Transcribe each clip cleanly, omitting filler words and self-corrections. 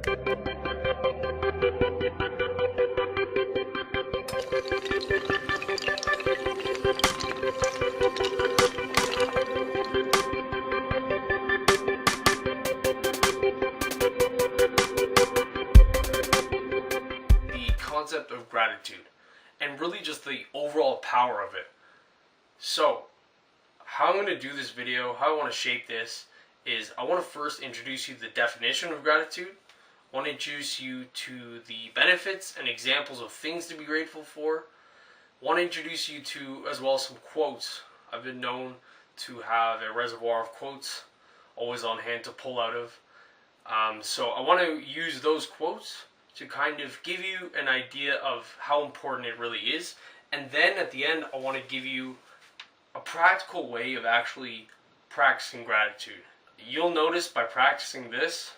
Concept of gratitude and really just the overall power of it. So how I'm going to do this video, how I want to shape this is I want to first introduce you to the definition of gratitude. I want to introduce you to the benefits and examples of things to be grateful for. I want to introduce you to as well some quotes. I've been known to have a reservoir of quotes always on hand to pull out of. So I want to use those quotes to kind of give you an idea of how important it really is. And then at the end, I want to give you a practical way of actually practicing gratitude. You'll notice by practicing this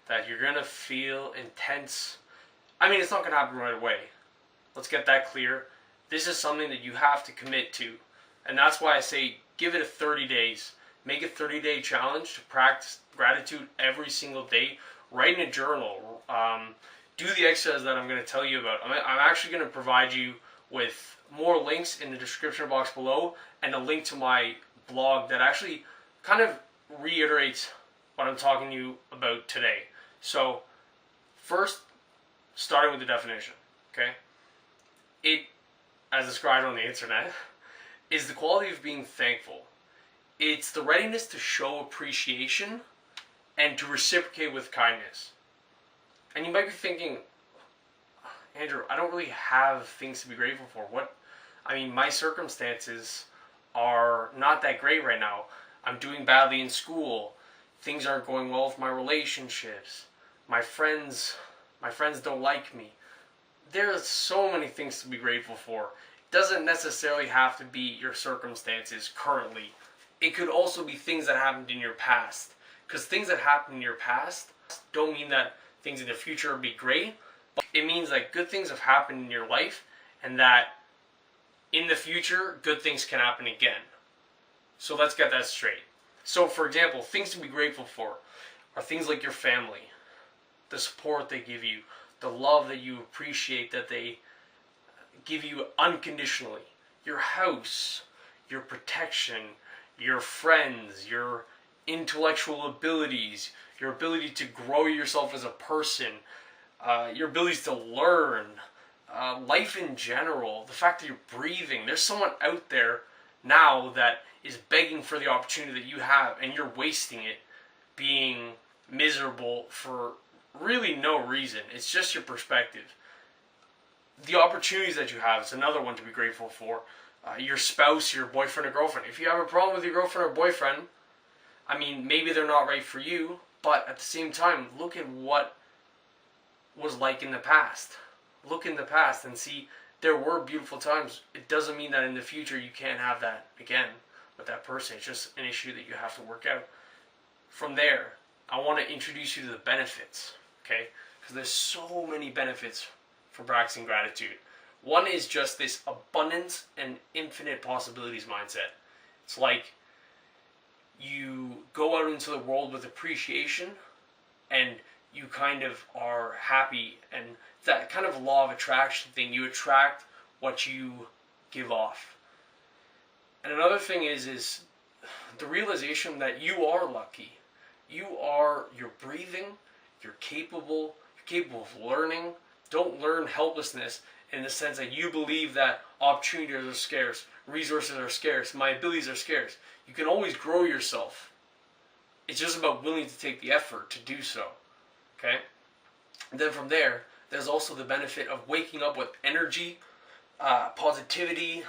that you're going to feel intense. I mean, it's not going to happen right away. Let's get that clear. This is something that you have to commit to. And that's why I say give it a 30 days. Make a 30-day challenge to practice gratitude every single day. Write in a journal. Do the exercise that I'm going to tell you about. I'm actually going to provide you with more links in the description box below and a link to my blog that actually kind of reiterates what I'm talking to you about today. So first, starting with the definition, okay? It, as described on the internet, is the quality of being thankful. It's the readiness to show appreciation and to reciprocate with kindness. And you might be thinking, Andrew, I don't really have things to be grateful for. My circumstances are not that great right now. I'm doing badly in school. Things aren't going well with my relationships. My friends don't like me. There's so many things to be grateful for. It doesn't necessarily have to be your circumstances currently. It could also be things that happened in your past. Because things that happened in your past don't mean that things in the future will be great, but it means that good things have happened in your life and that in the future, good things can happen again. So let's get that straight. So for example, things to be grateful for are things like your family, the support they give you, the love that you appreciate that they give you unconditionally, your house, your protection, your friends, your intellectual abilities, your ability to grow yourself as a person, your abilities to learn, life in general, the fact that you're breathing. There's someone out there now that is begging for the opportunity that you have and you're wasting it being miserable for really no reason. It's just your perspective. The opportunities that you have is another one to be grateful for. Your spouse, your boyfriend or girlfriend. If you have a problem with your girlfriend or boyfriend, maybe they're not right for you, but at the same time, look at what was like in the past. Look in the past and see there were beautiful times. It doesn't mean that in the future you can't have that again with that person. It's just an issue that you have to work out. From there, I want to introduce you to the benefits, okay? Because there's so many benefits for practicing gratitude. One is just this abundance and infinite possibilities mindset. It's like you go out into the world with appreciation and you kind of are happy, and that kind of law of attraction thing, you attract what you give off. And another thing is the realization that you are lucky. You're breathing, you're capable of learning. Don't learn helplessness in the sense that you believe that opportunities are scarce, resources are scarce, my abilities are scarce. You can always grow yourself. It's just about willing to take the effort to do so. Okay? And then from there, there's also the benefit of waking up with energy, positivity.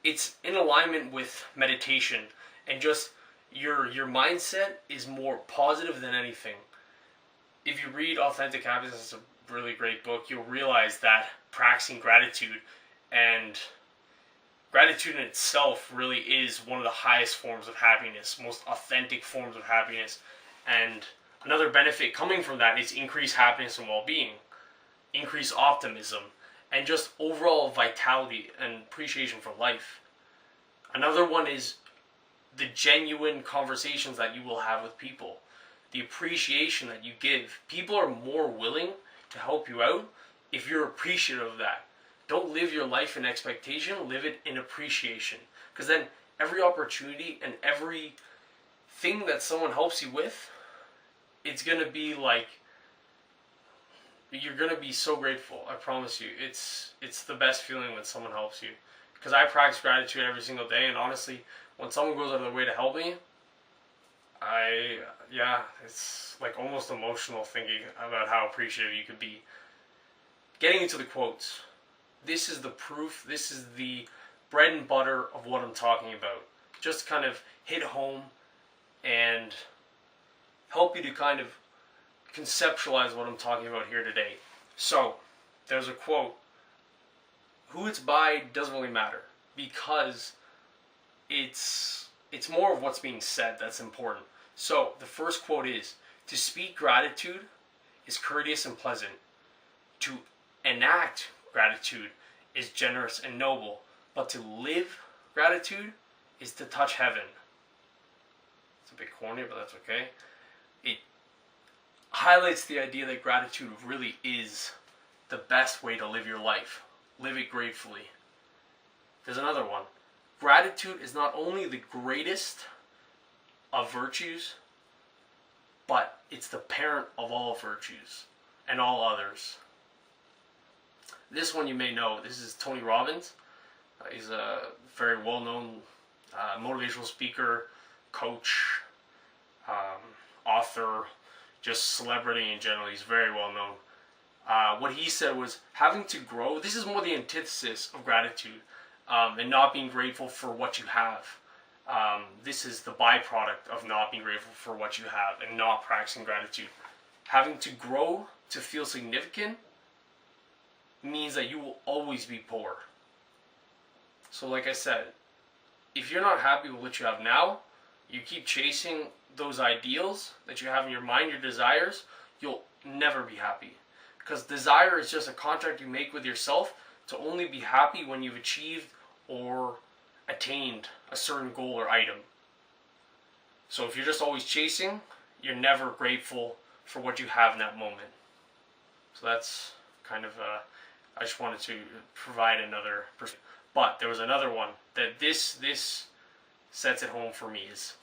It's in alignment with meditation, and just your mindset is more positive than anything. If you read Authentic Happiness, it's a really great book, you'll realize that practicing gratitude, and gratitude in itself really is one of the highest forms of happiness, most authentic forms of happiness. And another benefit coming from that is increased happiness and well-being, increased optimism, and just overall vitality and appreciation for life. Another one is the genuine conversations that you will have with people. the appreciation that you give. People are more willing to help you out if you're appreciative of that. Don't live your life in expectation, live it in appreciation. Because then every opportunity and every thing that someone helps you with, it's going to be like, you're going to be so grateful. I promise you. It's the best feeling when someone helps you. Because I practice gratitude every single day, and honestly, when someone goes out of their way to help me, it's like almost emotional thinking about how appreciative you could be. Getting into the quotes. This is the proof, this is the bread and butter of what I'm talking about. Just to kind of hit home and help you to kind of conceptualize what I'm talking about here today. So, there's a quote. Who it's by doesn't really matter, because it's more of what's being said that's important. So, the first quote is, to speak gratitude is courteous and pleasant. To enact gratitude is generous and noble. But to live gratitude is to touch heaven. It's a bit corny, but that's okay. It highlights the idea that gratitude really is the best way to live your life. Live it gratefully. There's another one. Gratitude is not only the greatest of virtues, but it's the parent of all virtues and all others. This one you may know. This is Tony Robbins. He's a very well-known motivational speaker, coach, author, just celebrity in general. He's very well-known. What he said was, having to grow, this is more the antithesis of gratitude, and not being grateful for what you have. This is the byproduct of not being grateful for what you have and not practicing gratitude. Having to grow to feel significant means that you will always be poor. So like I said, if you're not happy with what you have now, you keep chasing those ideals that you have in your mind, your desires, you'll never be happy. Because desire is just a contract you make with yourself to only be happy when you've achieved or attained a certain goal or item. So if you're just always chasing, you're never grateful for what you have in that moment. So that's kind of I just wanted to provide another perspective. But there was another one that this sets it home for me is,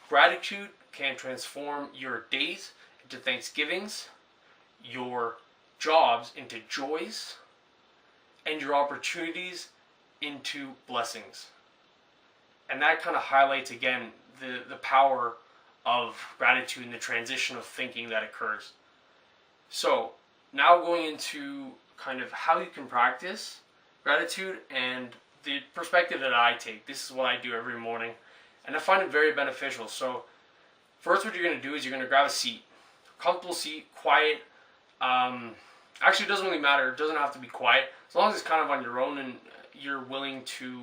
gratitude can transform your days into thanksgivings, your jobs into joys, and your opportunities into blessings. And that kind of highlights again the power of gratitude and the transition of thinking that occurs. So now going into kind of how you can practice gratitude and the perspective that I take. This is what I do every morning, and I find it very beneficial. So first what you're going to do is you're going to grab a seat, comfortable seat, quiet. Actually, it doesn't really matter. It doesn't have to be quiet. As long as it's kind of on your own and you're willing to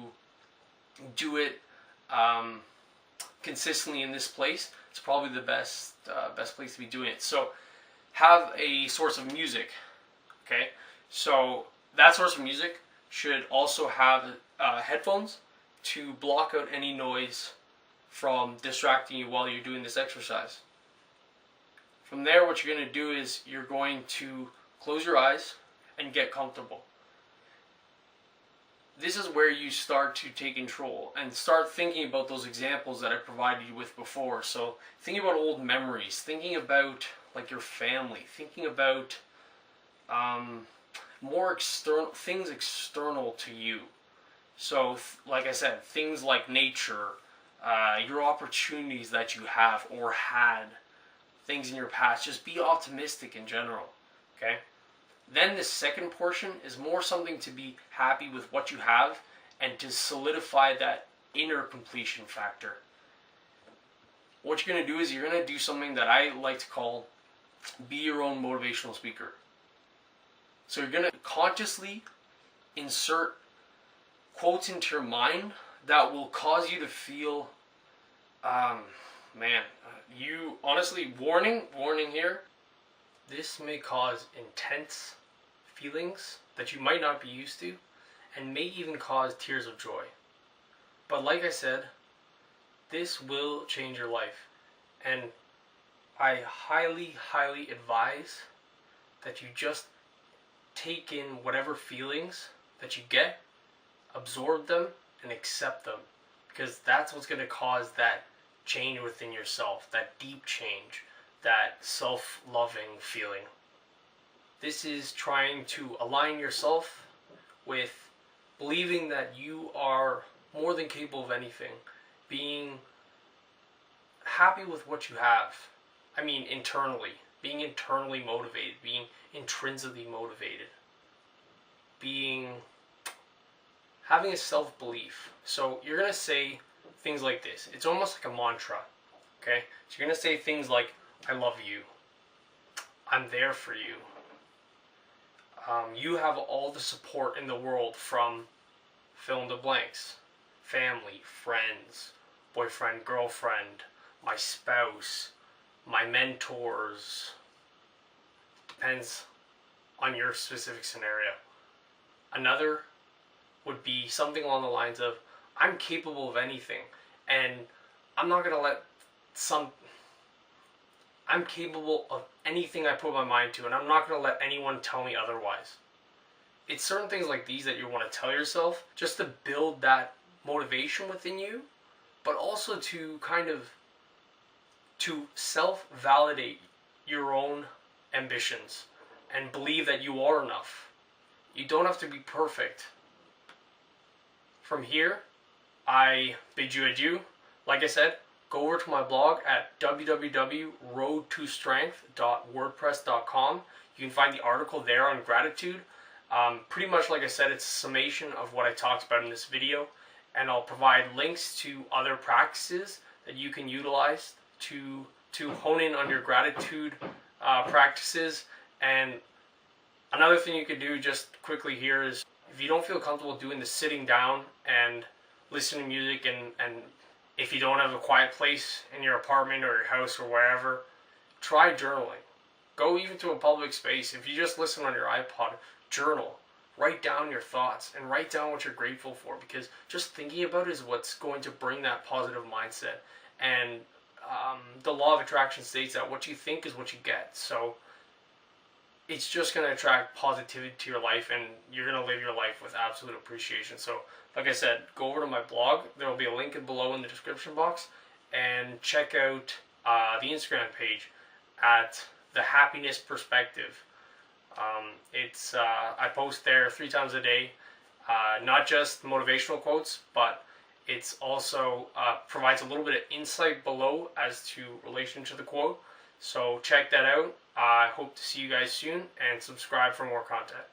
do it consistently in this place, it's probably the best place to be doing it. So have a source of music. Okay, so that source of music should also have headphones to block out any noise from distracting you while you're doing this exercise. From there, what you're going to do is you're going to close your eyes and get comfortable. This is where you start to take control and start thinking about those examples that I provided you with before. So thinking about old memories, thinking about like your family, thinking about more external things external to you. So like I said, things like nature, your opportunities that you have or had, things in your past. Just be optimistic in general. Okay? Then the second portion is more something to be happy with what you have and to solidify that inner completion factor. What you're going to do is you're going to do something that I like to call be your own motivational speaker. So you're going to consciously insert quotes into your mind that will cause you to feel, you honestly, warning here, this may cause intense feelings that you might not be used to and may even cause tears of joy. But like I said, this will change your life. And I highly advise that you just take in whatever feelings that you get, absorb them, and accept them. Because that's what's going to cause that change within yourself, that deep change, that self-loving feeling. This is trying to align yourself with believing that you are more than capable of anything, being happy with what you have. I mean, internally, being internally motivated, being intrinsically motivated, having a self-belief. So you're going to say things like this. It's almost like a mantra, okay? So you're going to say things like, I love you. I'm there for you. You have all the support in the world from fill in the blanks. Family, friends, boyfriend, girlfriend, my spouse, my mentors. Depends on your specific scenario. Another would be something along the lines of, I'm capable of anything, and I'm not going to let I'm capable of anything I put my mind to, and I'm not going to let anyone tell me otherwise. It's certain things like these that you want to tell yourself just to build that motivation within you, but also to self-validate your own ambitions and believe that you are enough. You don't have to be perfect. From here, I bid you adieu. Like I said, go over to my blog at www.roadtostrength.wordpress.com. You can find the article there on gratitude. Pretty much like I said, it's a summation of what I talked about in this video, and I'll provide links to other practices that you can utilize to hone in on your gratitude practices. And another thing you could do just quickly here is, if you don't feel comfortable doing the sitting down and listening to music, and if you don't have a quiet place in your apartment or your house or wherever, try journaling. Go even to a public space. If you just listen on your iPod, journal. Write down your thoughts and write down what you're grateful for, because just thinking about it is what's going to bring that positive mindset. And the law of attraction states that what you think is what you get. So it's just going to attract positivity to your life, and you're going to live your life with absolute appreciation. So like I said, go over to my blog. There will be a link below in the description box, and check out the Instagram page at The Happiness Perspective. I post there 3 times a day, not just motivational quotes, but it's also provides a little bit of insight below as to relation to the quote. So check that out. I hope to see you guys soon, and subscribe for more content.